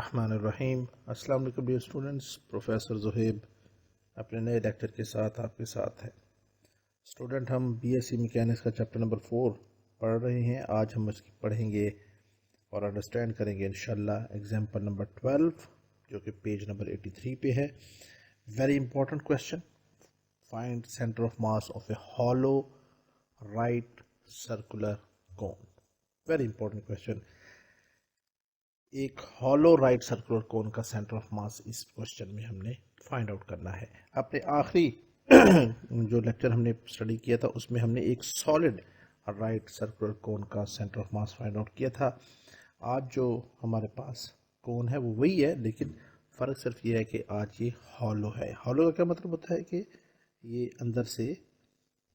बिस्मिल्लाहिर्रहमानिर्रहीम। अस्सलाम वालेकुम डियर स्टूडेंट्स, प्रोफेसर ज़ुहैब अपने नए लेक्चर के साथ आपके साथ है। स्टूडेंट, हम बीएससी मैकेनिक्स का चैप्टर नंबर 4 पढ़ रहे हैं। आज हम इसकी पढ़ेंगे और अंडरस्टैंड करेंगे इंशाल्लाह एग्जाम्पल नंबर 12 जो कि पेज नंबर 83 पे है। Very important question, find centre of mass of A hollow right circular cone. Very important question. एक हॉलो राइट सर्कुलर कोन का सेंटर ऑफ मास इस क्वेश्चन में हमने फाइंड आउट करना है। अपने आखिरी जो लेक्चर हमने स्टडी किया था उसमें हमने एक सॉलिड राइट सर्कुलर कोन का centre of mass find out किया था। आज जो हमारे पास कोन है वो वही है, लेकिन फ़र्क सिर्फ ये है कि आज ये हॉलो है। हॉलो का क्या मतलब होता है कि ये अंदर से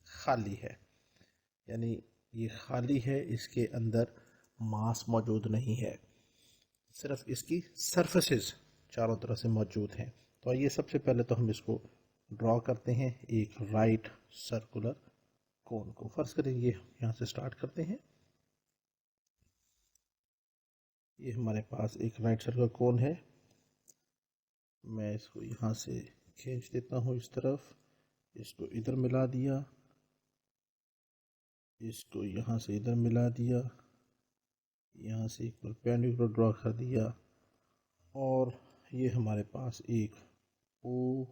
खाली है, यानी ये खाली है, इसके अंदर मास मौजूद नहीं है, सिर्फ इसकी सरफेसेस चारों तरफ से मौजूद हैं। तो आइए सबसे पहले तो हम इसको ड्रॉ करते हैं, एक राइट सर्कुलर कोन को। फर्स्ट करेंगे यहाँ से स्टार्ट करते हैं। ये हमारे पास एक राइट सर्कुलर कोन है। मैं इसको यहाँ से खींच देता हूँ इस तरफ, इसको इधर मिला दिया, इसको यहाँ से इधर मिला दिया, यहाँ से एक परपेंडिकुलर ड्रॉ कर दिया, और ये हमारे पास एक ओ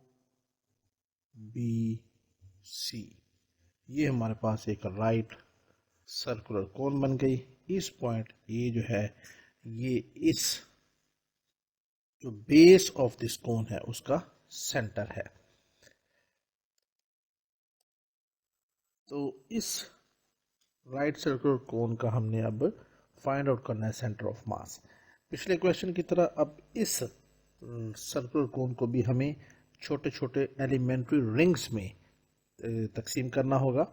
बी सी, ये हमारे पास एक राइट सर्कुलर कोन बन गई। इस पॉइंट ये जो है ये इस जो बेस ऑफ दिस कोन है उसका सेंटर है। तो इस राइट सर्कुलर कोन का हमने अब फाइंड आउट करना है सेंटर ऑफ मास। पिछले क्वेश्चन की तरह अब इस सर्कुलर कोन को भी हमें छोटे छोटे एलिमेंट्री रिंग्स में तकसीम करना होगा।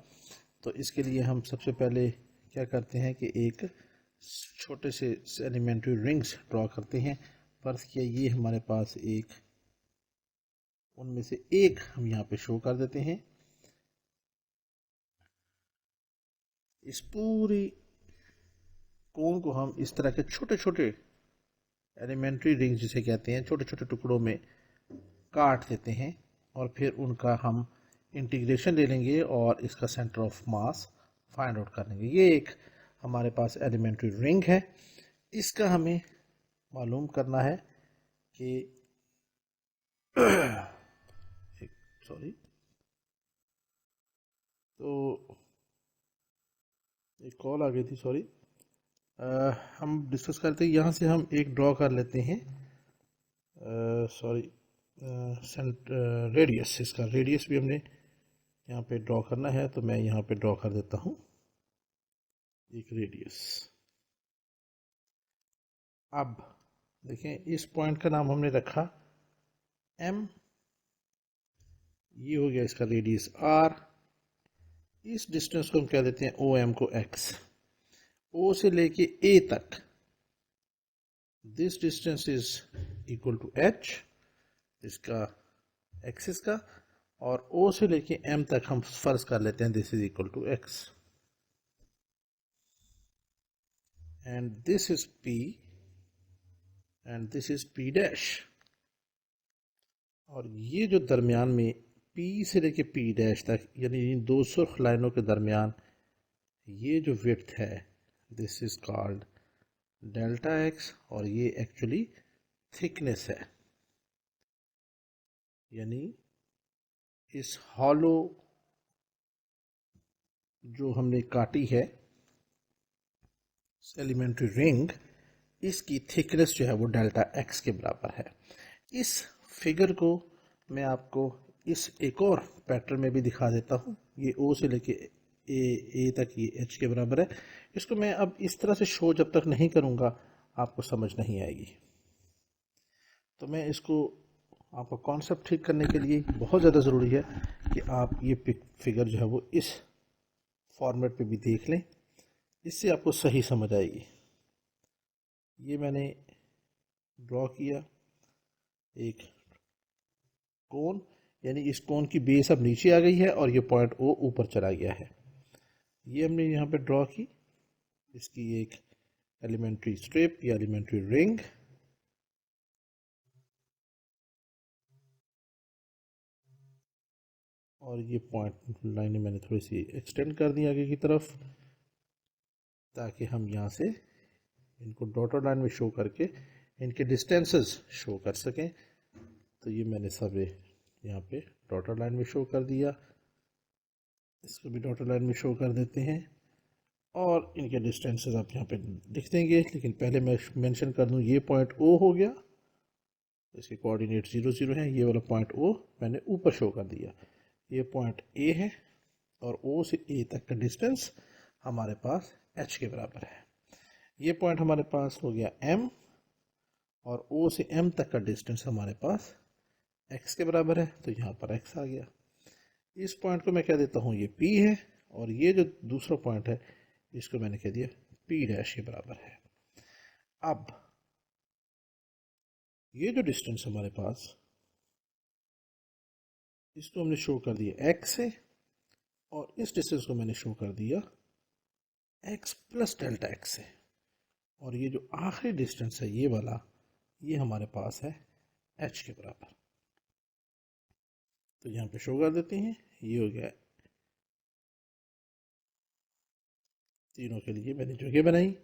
तो इसके लिए हम सबसे पहले क्या करते हैं कि एक छोटे से एलिमेंट्री रिंग्स ड्रॉ करते हैं। फर्ज किया ये हमारे पास एक, उनमें से एक हम यहाँ पे शो कर देते हैं। इस पूरी कोन को हम इस तरह के छोटे छोटे एलिमेंट्री रिंग्स जिसे कहते हैं, छोटे छोटे टुकड़ों में काट देते हैं, और फिर उनका हम इंटीग्रेशन ले लेंगे और इसका centre of mass find out कर लेंगे। ये एक हमारे पास एलिमेंट्री रिंग है। इसका हमें मालूम करना है कि सॉरी, तो एक कॉल आ गई थी, सॉरी। हम डिस्कस करते हैं, यहाँ से हम एक ड्रॉ कर लेते हैं, सॉरी, रेडियस। इसका रेडियस भी हमने यहाँ पे ड्रॉ करना है, तो मैं यहाँ पे ड्रॉ कर देता हूँ एक रेडियस। अब देखें, इस पॉइंट का नाम हमने रखा एम, ये हो गया इसका रेडियस आर। इस डिस्टेंस को हम कह देते हैं ओ एम को एक्स। ओ से लेके ए तक this distance is equal to h, इसका एक्सिस का, और ओ से लेके एम तक हम फर्ज कर लेते हैं this is equal to x, and this is P and this is P dash. और ये जो दरमियान में पी से लेके पी डैश तक, यानी इन दो सुर्ख लाइनों के दरमियान ये जो विड्थ है this is called delta x, और ये एक्चुअली थिकनेस है। यानी इस हॉलो जो हमने काटी है एलिमेंट्री रिंग, इसकी थिकनेस जो है वो डेल्टा एक्स के बराबर है। इस फिगर को मैं आपको इस एक और पैटर्न में भी दिखा देता हूँ। ये ओ से लेके ए तक ये एच के बराबर है। इसको मैं अब इस तरह से शो जब तक नहीं करूँगा आपको समझ नहीं आएगी। तो मैं इसको आपका कॉन्सेप्ट ठीक करने के लिए बहुत ज़्यादा ज़रूरी है कि आप ये फिगर जो है वो इस फॉर्मेट पे भी देख लें, इससे आपको सही समझ आएगी। ये मैंने ड्रॉ किया एक कोन, यानी इस कोन की बेस अब नीचे आ गई है और ये पॉइंट ओ ऊपर चला गया है। ये हमने यहाँ पे ड्रॉ की, इसकी एक एलिमेंट्री स्ट्रिप या एलिमेंट्री रिंग। और ये पॉइंट लाइनें मैंने थोड़ी सी एक्सटेंड कर दी आगे की तरफ, ताकि हम यहाँ से इनको डॉटेड लाइन में शो करके इनके डिस्टेंसेस शो कर सकें। तो ये मैंने सब यहाँ पे डॉटेड लाइन में शो कर दिया, इसको भी डॉटेड लाइन में शो कर देते हैं और इनके डिस्टेंसेस आप यहाँ पे लिख देंगे। लेकिन पहले मैं मेंशन कर दूँ, ये पॉइंट ओ हो गया, इसके कोऑर्डिनेट 0 0 हैं। ये वाला पॉइंट ओ मैंने ऊपर शो कर दिया। ये पॉइंट ए है और ओ से ए तक का डिस्टेंस हमारे पास एच के बराबर है। ये पॉइंट हमारे पास हो गया एम और ओ से एम तक का डिस्टेंस हमारे पास एक्स के बराबर है, तो यहाँ पर एक्स आ गया। इस पॉइंट को मैं कह देता हूँ ये पी है और ये जो दूसरा पॉइंट है इसको मैंने कह दिया पी डैश के बराबर है। अब ये जो डिस्टेंस हमारे पास, इसको हमने शो कर दिया एक्स है और इस डिस्टेंस को मैंने शो कर दिया एक्स प्लस डेल्टा एक्स है। और ये जो आखिरी डिस्टेंस है ये वाला, ये हमारे पास है एच के बराबर। तो यहाँ पे शो कर देते हैं, ये हो गया, तीनों के लिए मैंने जगह बनाई,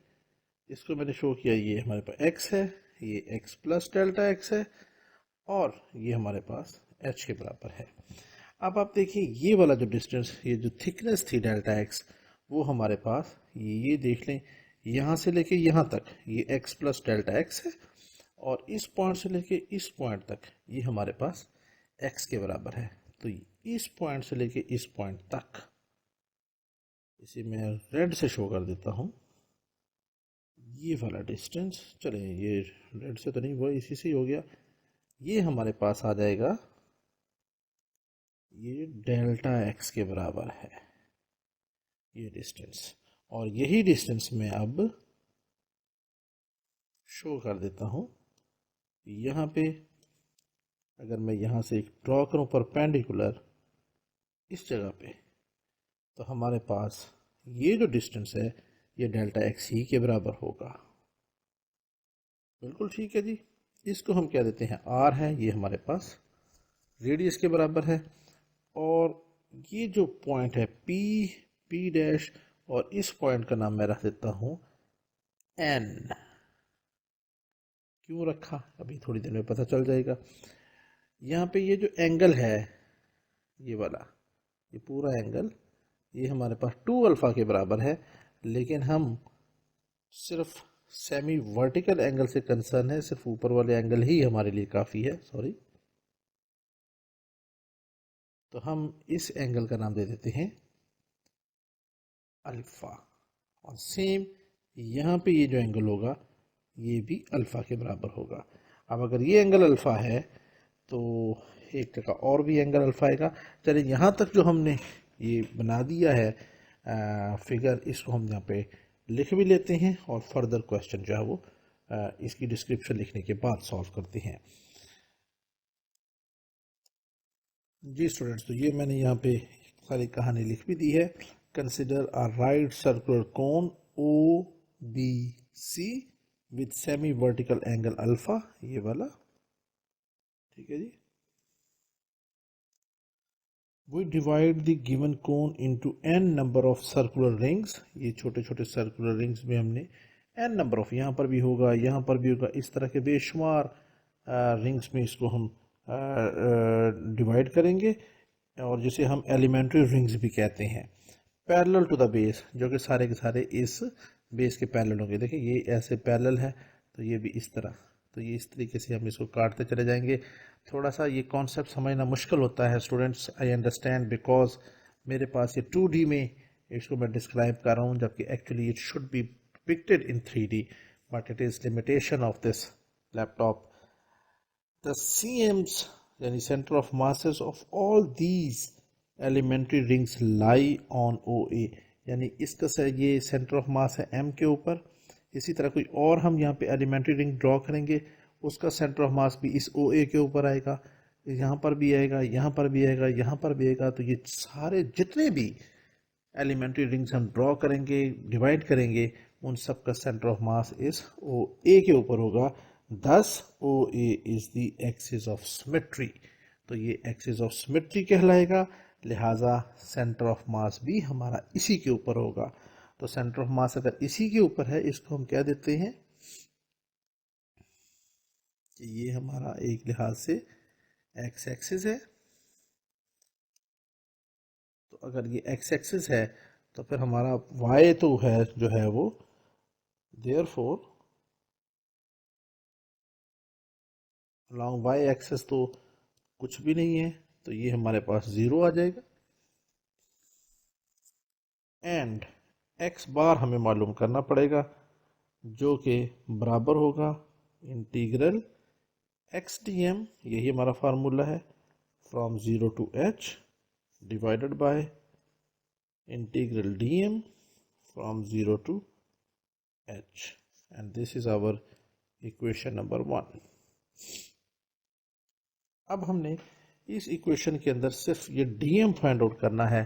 इसको मैंने शो किया, ये हमारे पास x है, ये x प्लस डेल्टा x है और ये हमारे पास h के बराबर है। अब आप देखिए ये वाला जो डिस्टेंस, ये जो थिकनेस थी डेल्टा x, वो हमारे पास ये देख लें, यहाँ से लेके यहाँ तक ये x प्लस डेल्टा x है और इस पॉइंट से लेके इस पॉइंट तक ये हमारे पास x के बराबर है। तो इस पॉइंट से लेके इस पॉइंट तक, इसे मैं रेड से शो कर देता हूँ, ये वाला डिस्टेंस, चले ये रेड से तो नहीं हुआ, इसी से ही हो गया, ये हमारे पास आ जाएगा, ये डेल्टा एक्स के बराबर है ये डिस्टेंस। और यही डिस्टेंस मैं अब शो कर देता हूँ यहाँ पे। अगर मैं यहाँ से एक ड्रॉ करूँ परपेंडिकुलर इस जगह पे, तो हमारे पास ये जो डिस्टेंस है ये डेल्टा एक्स ही के बराबर होगा। बिल्कुल ठीक है जी। इसको हम क्या देते हैं, आर है, ये हमारे पास रेडियस के बराबर है। और ये जो पॉइंट है पी, पी डैश, और इस पॉइंट का नाम मैं रख देता हूं एन। क्यों रखा अभी थोड़ी देर में पता चल जाएगा। यहाँ पे ये जो एंगल है ये वाला, ये पूरा एंगल, ये हमारे पास 2 अल्फा के बराबर है, लेकिन हम सिर्फ सेमी वर्टिकल एंगल से कंसर्न है, सिर्फ ऊपर वाले एंगल ही हमारे लिए काफ़ी है, सॉरी। तो हम इस एंगल का नाम दे देते हैं अल्फा। और सेम यहाँ पे ये जो एंगल होगा ये भी अल्फा के बराबर होगा। अब अगर ये एंगल अल्फा है तो एक जगह और भी एंगल अल्फा आएगा। चलिए यहाँ तक जो हमने ये बना दिया है फिगर, इसको हम यहाँ पे लिख भी लेते हैं और फर्दर क्वेश्चन जो है वो इसकी डिस्क्रिप्शन लिखने के बाद सॉल्व करते हैं। जी स्टूडेंट्स, तो ये मैंने यहाँ पे सारी कहानी लिख भी दी है। Consider a right circular cone O B C with semi vertical angle alpha, ये वाला, ठीक है जी। We divide the given cone into n number of circular rings। ये छोटे छोटे सर्कुलर रिंग्स में हमने n नंबर ऑफ, यहाँ पर भी होगा, यहाँ पर भी होगा, इस तरह के बेशुमार रिंग्स में इसको हम डिवाइड करेंगे, और जिसे हम एलिमेंट्री रिंग्स भी कहते हैं। पैरेलल टू द बेस, जो कि सारे के सारे इस बेस के पैरेलल होंगे। देखिए ये ऐसे पैरेलल है, तो ये भी इस तरह, तो ये इस तरीके से हम इसको काटते चले जाएंगे। थोड़ा सा ये कॉन्सेप्ट समझना मुश्किल होता है स्टूडेंट्स, आई अंडरस्टैंड, बिकॉज मेरे पास ये 2D में इसको मैं डिस्क्राइब कर रहा हूँ, जबकि actually it should be depicted in 3D, but it is limitation of this laptop. The CMs यानी centre of masses of all these elementary rings lie on OA, यानी इसका ये सेंटर ऑफ मास है M के ऊपर। इसी तरह कोई और हम यहाँ पे एलिमेंट्री रिंग ड्रॉ करेंगे, उसका सेंटर ऑफ मास भी इस OA के ऊपर आएगा, यहाँ पर भी आएगा, यहाँ पर भी आएगा, यहाँ पर भी आएगा। तो ये सारे जितने भी एलिमेंट्री रिंग्स हम ड्रॉ करेंगे, डिवाइड करेंगे, उन सब का सेंटर ऑफ मास इस OA के ऊपर होगा। Thus OA is the axis of symmetry। तो ये एक्सिस ऑफ सिमेट्री कहलाएगा। लिहाजा सेंटर ऑफ मास भी हमारा इसी के ऊपर होगा। तो सेंटर ऑफ मास अगर इसी के ऊपर है, इसको हम क्या देते हैं कि ये हमारा एक लिहाज से एक्स एक्सिस है। तो अगर ये एक्स एक्सिस है तो फिर हमारा वाई तो है जो है वो, देयरफॉर अलॉन्ग वाई एक्सिस तो कुछ भी नहीं है, तो ये हमारे पास 0 आ जाएगा। एंड एक्स बार हमें मालूम करना पड़ेगा, जो कि बराबर होगा इंटीग्रल एक्स डी एम, यही हमारा फार्मूला है, from 0 to h divided by integral d m from 0 to h. And this is our equation number 1। अब हमने इस इक्वेशन के अंदर सिर्फ ये डीएम फाइंड आउट करना है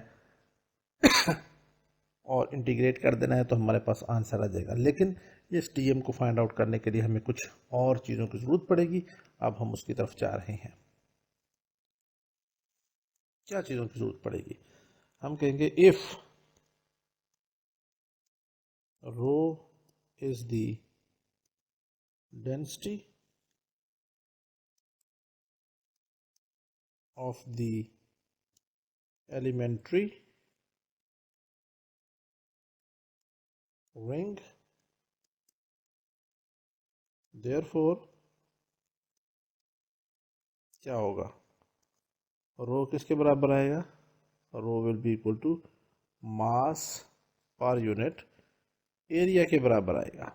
और इंटीग्रेट कर देना है, तो हमारे पास आंसर आ जाएगा। लेकिन इस डीएम को फाइंड आउट करने के लिए हमें कुछ और चीज़ों की ज़रूरत पड़ेगी। अब हम उसकी तरफ जा रहे हैं। क्या चीज़ों की ज़रूरत पड़ेगी? हम कहेंगे if rho is the density of the elementary ring, therefore क्या होगा, रो किसके बराबर आएगा, rho will be equal to mass per unit area के बराबर आएगा।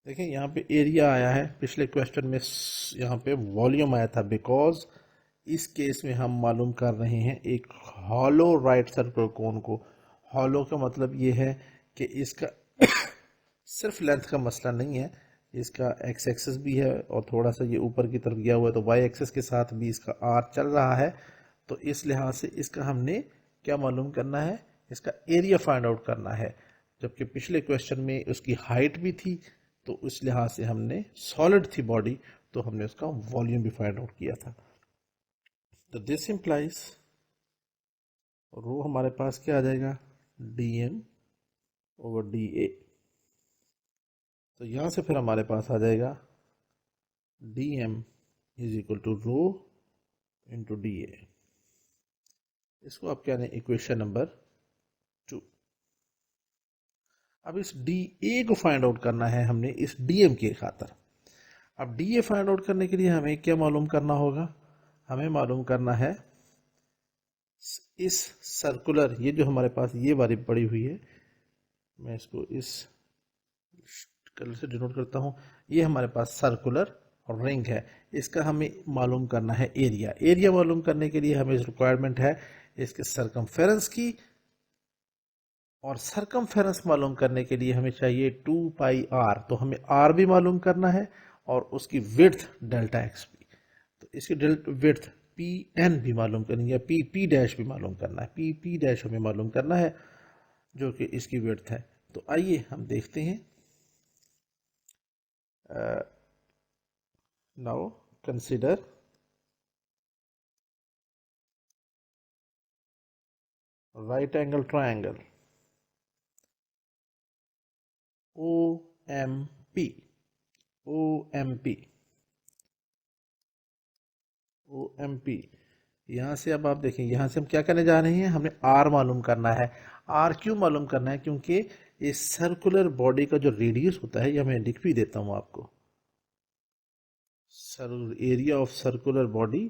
देखिए यहाँ पे एरिया आया है, पिछले क्वेश्चन में यहाँ पे वॉल्यूम आया था, बिकॉज इस केस में हम मालूम कर रहे हैं एक हॉलो राइट सर्कुलर कोन को। हॉलो का मतलब ये है कि इसका सिर्फ लेंथ का मसला नहीं है, इसका एक्स एक्सिस भी है और थोड़ा सा ये ऊपर की तरफ गया हुआ है, तो वाई एक्सिस के साथ भी इसका आर चल रहा है। तो इस लिहाज से इसका हमने क्या मालूम करना है, इसका एरिया फाइंड आउट करना है। जबकि पिछले क्वेश्चन में उसकी हाइट भी थी, तो उस लिहाज से हमने सॉलिड थी बॉडी, तो हमने उसका वॉल्यूम भी फाइंड आउट किया था। तो दिस इंप्लाइज रो हमारे पास क्या आ जाएगा, d m over d A. तो यहां से फिर हमारे पास आ जाएगा d m is equal to rho into d A. इसको आप क्या नहीं, इक्वेशन नंबर 2। अब इस डी ए को फाइंड आउट करना है हमने इस डी एम के खातर। अब डी ए फाइंड आउट करने के लिए हमें क्या मालूम करना होगा, हमें मालूम करना है इस सर्कुलर, ये जो हमारे पास ये वाली पड़ी हुई है, मैं इसको इस कलर से डिनोट करता हूं, ये हमारे पास सर्कुलर रिंग है। इसका हमें मालूम करना है एरिया। एरिया मालूम करने के लिए हमें रिक्वायरमेंट है इसके सरकमफेरेंस की, और सरकमफेरेंस मालूम करने के लिए हमें चाहिए 2 पाई आर। तो हमें आर भी मालूम करना है और उसकी विड्थ डेल्टा एक्स भी। तो इसकी विड्थ पी एन भी मालूम करनी है, पी पी डैश भी मालूम करना है, पी पी डैश हमें मालूम करना है, जो कि इसकी विड्थ है। तो आइए हम देखते हैं। Now consider right angle triangle O M P, O M P, O M P. यहाँ से अब आप देखें, यहाँ से हम क्या करने जा रहे हैं, हमें आर मालूम करना है। आर क्यों मालूम करना है, क्योंकि इस सर्कुलर बॉडी का जो रेडियस होता है, ये मैं लिख भी देता हूँ आपको, area of circular body,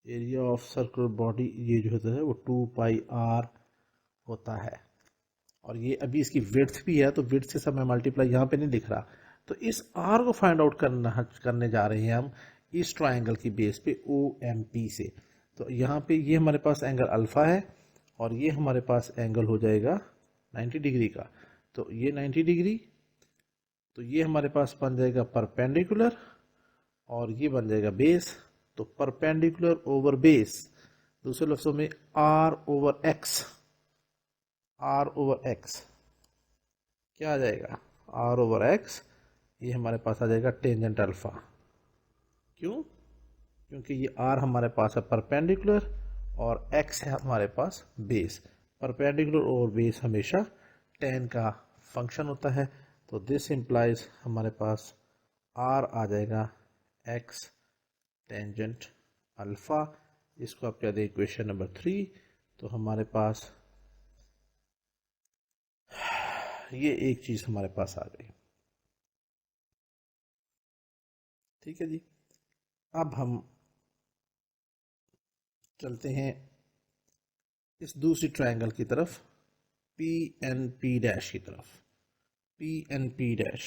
area of circular body ये जो होता है वो 2 पाई आर होता है। और ये अभी इसकी विड्थ भी है, तो विड्थ से सब मैं मल्टीप्लाई यहाँ पे नहीं लिख रहा। तो इस आर को फाइंड आउट करने जा रहे हैं हम इस ट्राइंगल की बेस पे ओ एम पी से। तो यहाँ पे ये हमारे पास एंगल अल्फा है और ये हमारे पास एंगल हो जाएगा 90 डिग्री का। तो ये 90 डिग्री, तो ये हमारे पास बन जाएगा परपेंडिकुलर और ये बन जाएगा बेस। तो परपेंडिकुलर ओवर बेस, दूसरे लफ्जों में r over x, r over x क्या आ जाएगा, आर ओवर एक्स, ये हमारे पास आ जाएगा टेंजेंट अल्फा। क्यों, क्योंकि ये आर हमारे पास है परपेंडिकुलर और एक्स है हमारे पास बेस। परपेंडिकुलर और बेस हमेशा tan का फंक्शन होता है, तो दिस इम्प्लाइज हमारे पास आर आ जाएगा एक्स टेंजेंट अल्फा। इसको आप क्या दें इक्वेशन नंबर 3, तो हमारे पास ये एक चीज हमारे पास आ गई। ठीक है जी, अब हम चलते हैं इस दूसरी ट्रायंगल की तरफ, पी एन पी डैश की तरफ। P N P dash,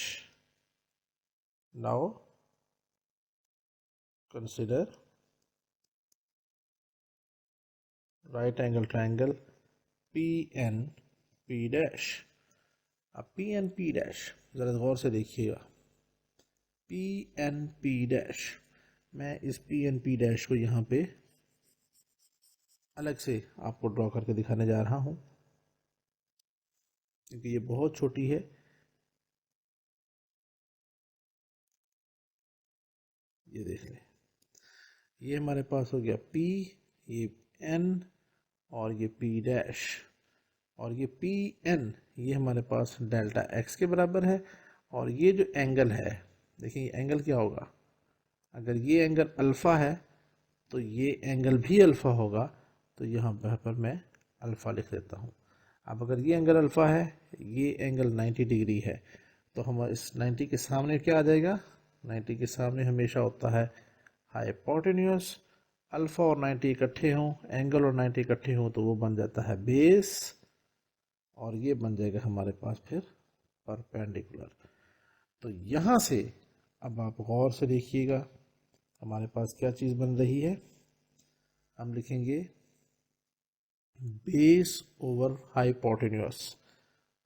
now consider right angle triangle P N P dash. अब पी एन पी डैश जरा गौर से देखिएगा, पी एन पी डैश, मैं इस पी एन पी डैश को यहाँ पे अलग से आपको ड्रॉ करके दिखाने जा रहा हूँ क्योंकि ये बहुत छोटी है। ये देख लें, ये हमारे पास हो गया P, ये N और ये P डैश, और ये पी एन ये हमारे पास डेल्टा एक्स के बराबर है। और ये जो एंगल है, देखिए ये एंगल क्या होगा, अगर ये एंगल अल्फ़ा है तो ये एंगल भी अल्फ़ा होगा, तो यहाँ पर मैं अल्फ़ा लिख देता हूँ। अब अगर ये एंगल अल्फ़ा है, ये एंगल 90 डिग्री है, तो हम इस 90 के सामने क्या आ जाएगा, 90 के सामने हमेशा होता है हाइपोटेन्यूस। अल्फ़ा और 90 इकट्ठे हों, एंगल और 90 इकट्ठे हों, तो वो बन जाता है बेस, और ये बन जाएगा हमारे पास फिर परपेंडिकुलर। तो यहाँ से अब आप गौर से देखिएगा हमारे पास क्या चीज़ बन रही है, हम लिखेंगे base over hypotenuse.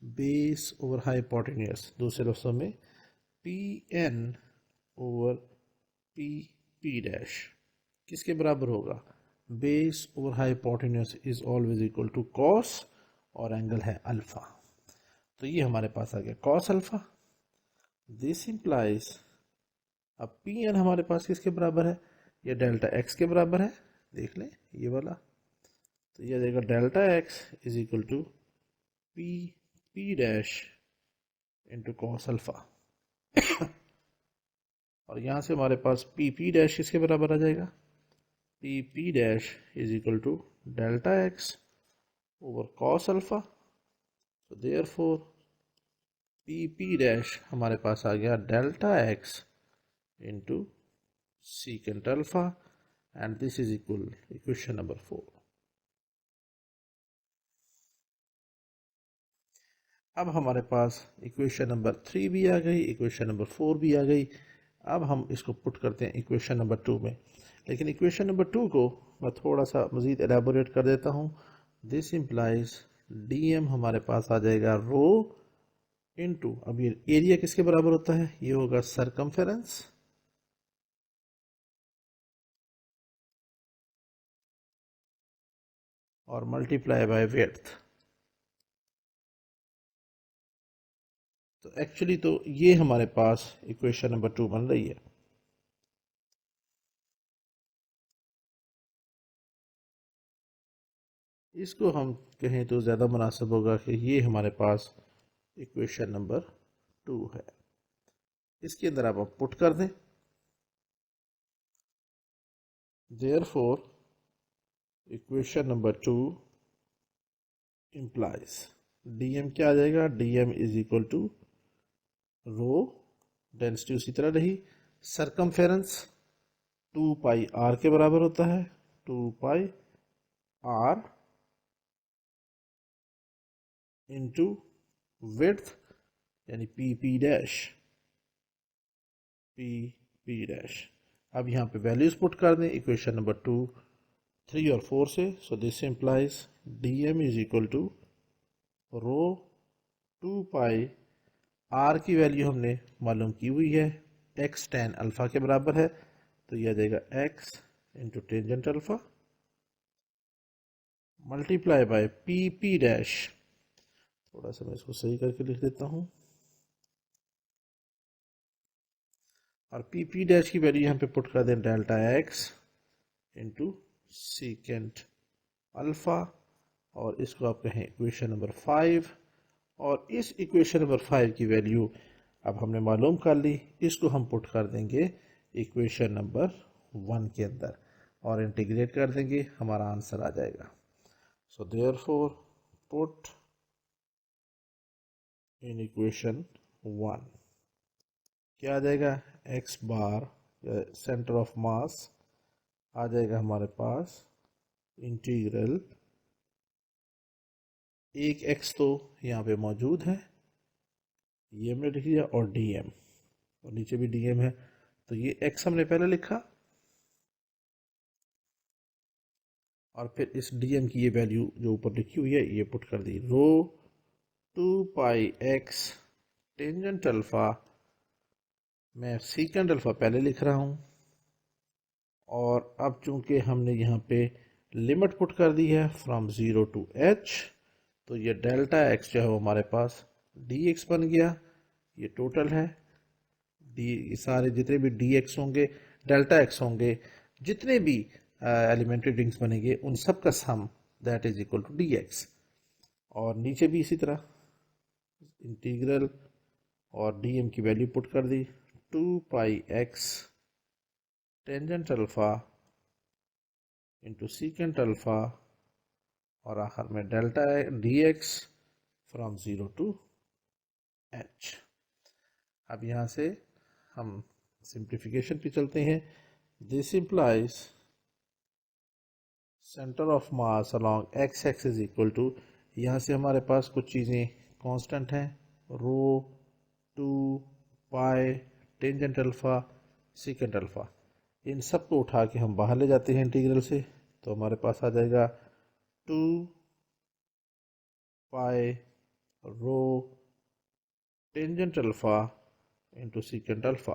Base over hypotenuse, दूसरे लफ्ज़ों में P N over P P dash किसके बराबर होगा, base over hypotenuse is always equal to cos, और एंगल है अल्फा। तो ये हमारे पास आ गया कॉस अल्फा। दिस इंप्लाइज, अब पी एन हमारे पास किसके बराबर है, ये डेल्टा एक्स के बराबर है, देख लें ये वाला। तो ये आ जाएगा delta x is equal to P P dash into cos alpha. और यहाँ से हमारे पास पी पी डैश किसके बराबर आ जाएगा, P P dash is equal to delta x over cos alpha. तो देयरफॉर पी पी डैश हमारे पास आ गया delta x into secant alpha, and this is equal equation number 4. अब हमारे पास इक्वेशन नंबर 3 भी आ गई, इक्वेशन नंबर 4 भी आ गई। अब हम इसको पुट करते हैं इक्वेशन नंबर 2 में, लेकिन इक्वेशन नंबर 2 को मैं थोड़ा सा मज़ीद एलेबोरेट कर देता हूँ। दिस इम्प्लाइज डी एम हमारे पास आ जाएगा रो इनटू, अब ये एरिया किसके बराबर होता है, ये होगा सरकमफेरेंस और मल्टीप्लाई बाय विड्थ। तो एक्चुअली तो ये हमारे पास इक्वेशन नंबर 2 बन रही है। इसको हम कहें तो ज़्यादा मुनासिब होगा कि ये हमारे पास इक्वेशन नंबर 2 है। इसके अंदर आप पुट कर दें, therefore equation number 2 implies dm क्या आ जाएगा, dm is equal to rho, density उसी तरह रही, सरकमफेरेंस 2 पाई आर के बराबर होता है, 2 पाई आर इंटू विड्थ यानी P P dash, P P dash. अब यहाँ पे वैल्यूज पुट कर दें इक्वेशन नंबर 2, 3 और 4 से। So this implies d m is equal to rho 2 pi r की वैल्यू हमने मालूम की हुई है, एक्स टेन अल्फा के बराबर है, तो यह आ जाएगा x into tangent alpha multiply by P P dash. थोड़ा सा मैं इसको सही करके लिख देता हूँ, और पी पी डैश की वैल्यू यहाँ पे पुट कर दें delta x into secant alpha, और इसको आप कहें इक्वेशन नंबर 5। और इस इक्वेशन नंबर 5 की वैल्यू अब हमने मालूम कर ली, इसको हम पुट कर देंगे इक्वेशन नंबर 1 के अंदर और इंटीग्रेट कर देंगे, हमारा आंसर आ जाएगा। So therefore put in equation 1 क्या आ जाएगा, X bar centre of mass आ जाएगा हमारे पास इंटीग्रल, एक एक्स तो यहाँ पे मौजूद है, ये हमने लिख लिया, और डी एम, और नीचे भी डी एम है, तो ये एक्स हमने पहले लिखा और फिर इस डी एम की ये वैल्यू जो ऊपर लिखी हुई है ये पुट कर दी, रो 2 पाई एक्स टेंजेंट अल्फा, मैं सीकेंट अल्फा पहले लिख रहा हूँ, और अब चूंकि हमने यहाँ पे लिमिट पुट कर दी है फ्रॉम 0 टू एच, तो ये डेल्टा एक्स जो है वो हमारे पास डी एक्स बन गया, ये टोटल है डी, सारे जितने भी डी एक्स होंगे डेल्टा एक्स होंगे, जितने भी एलिमेंट्री रिंग्स बनेंगे उन सब का sum that is equal to D X. और नीचे भी इसी तरह इंटीग्रल और डी एम की वैल्यू पुट कर दी, 2 pi X tangent alpha into secant alpha, और आखिर में delta D x from 0 to H. अब यहाँ से हम सिंप्लीफिकेशन पे चलते हैं। This implies centre of mass along x axis equal to, यहाँ से हमारे पास कुछ चीज़ें कांस्टेंट हैं, rho 2 pi tangent alpha secant alpha, इन सब को उठा के हम बाहर ले जाते हैं इंटीग्रल से, तो हमारे पास आ जाएगा 2 पाई रो tangent alpha into secant alpha,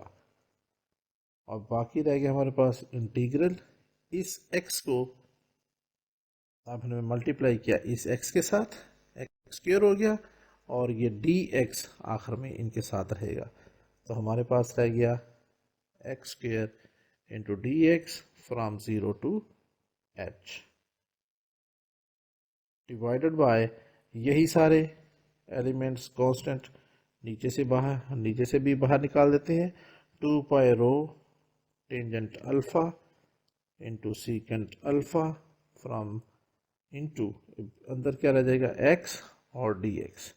और बाकी रह गया हमारे पास इंटीग्रल, इस x को अब हमने मल्टीप्लाई किया इस x के साथ, एक्स स्क्वायर हो गया, और ये dx आखिर में इनके साथ रहेगा, तो हमारे पास रह गया x square into d x from 0 to h divided by यही सारे एलिमेंट्स कांस्टेंट, नीचे से भी बाहर निकाल देते हैं, 2 pi row tangent alpha into secant alpha from into अंदर क्या रह जाएगा x और dx,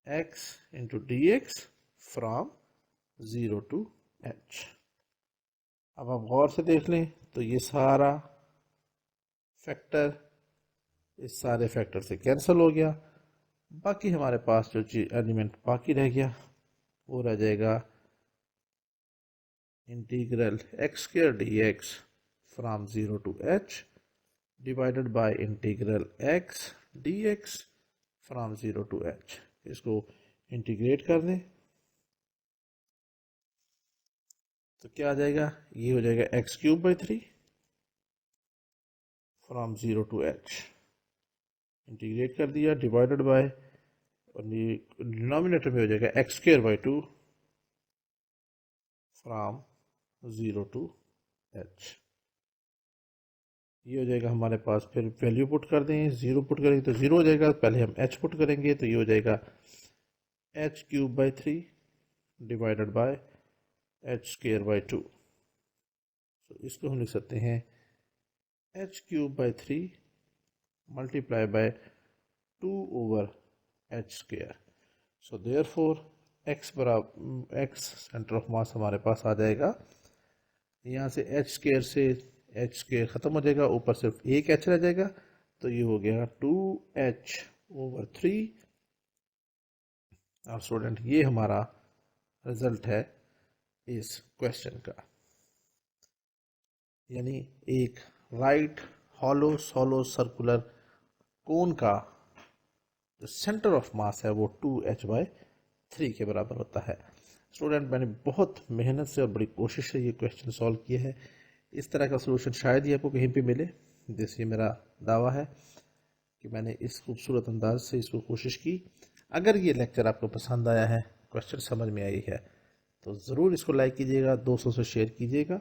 x into d x from 0 to h। अब आप गौर से देख लें तो ये सारा फैक्टर इस सारे फैक्टर से कैंसिल हो गया, बाकी हमारे पास जो चीज एलिमेंट बाकी रह गया वो रह जाएगा integral x square d x from 0 to h divided by integral x dx from 0 to h। इसको इंटीग्रेट कर दें तो क्या आ जाएगा, ये हो जाएगा x cube by 3 from 0 to h, integrate कर दिया, डिवाइडेड बाय डिनोमिनेटर में हो जाएगा x square by 2 from 0 to h। ये हो जाएगा हमारे पास, फिर वैल्यू पुट कर दें, 0 पुट करेंगे तो 0 हो जाएगा, पहले हम h पुट करेंगे तो ये हो जाएगा h cube by 3 divided by h square by 2, तो इसको हम लिख सकते हैं h cube by 3 multiply by 2 over h square. So therefore x बराबर x सेंटर ऑफ मास हमारे पास आ जाएगा, यहाँ से h स्क्वायर से h स्क्वायर ख़त्म हो जाएगा, ऊपर सिर्फ एक h रह जाएगा, तो ये हो गया 2h ओवर 3। और स्टूडेंट ये हमारा रिजल्ट है इस क्वेश्चन का, यानी एक right hollow solo circular cone का जो सेंटर ऑफ मास है वो 2h/3 के बराबर होता है। स्टूडेंट मैंने बहुत मेहनत से और बड़ी कोशिश से ये क्वेश्चन सॉल्व किया है, इस तरह का सलूशन शायद ही आपको कहीं पे मिले, जैसे मेरा दावा है कि मैंने इस खूबसूरत अंदाज से इसको कोशिश की। अगर ये लेक्चर आपको पसंद आया है, क्वेश्चन समझ में आई है, तो ज़रूर इसको लाइक कीजिएगा, दोस्तों से शेयर कीजिएगा।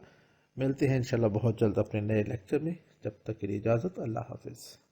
मिलते हैं इंशाल्लाह बहुत जल्द अपने नए लेक्चर में। जब तक के लिए इजाज़त, अल्लाह हाफिज़।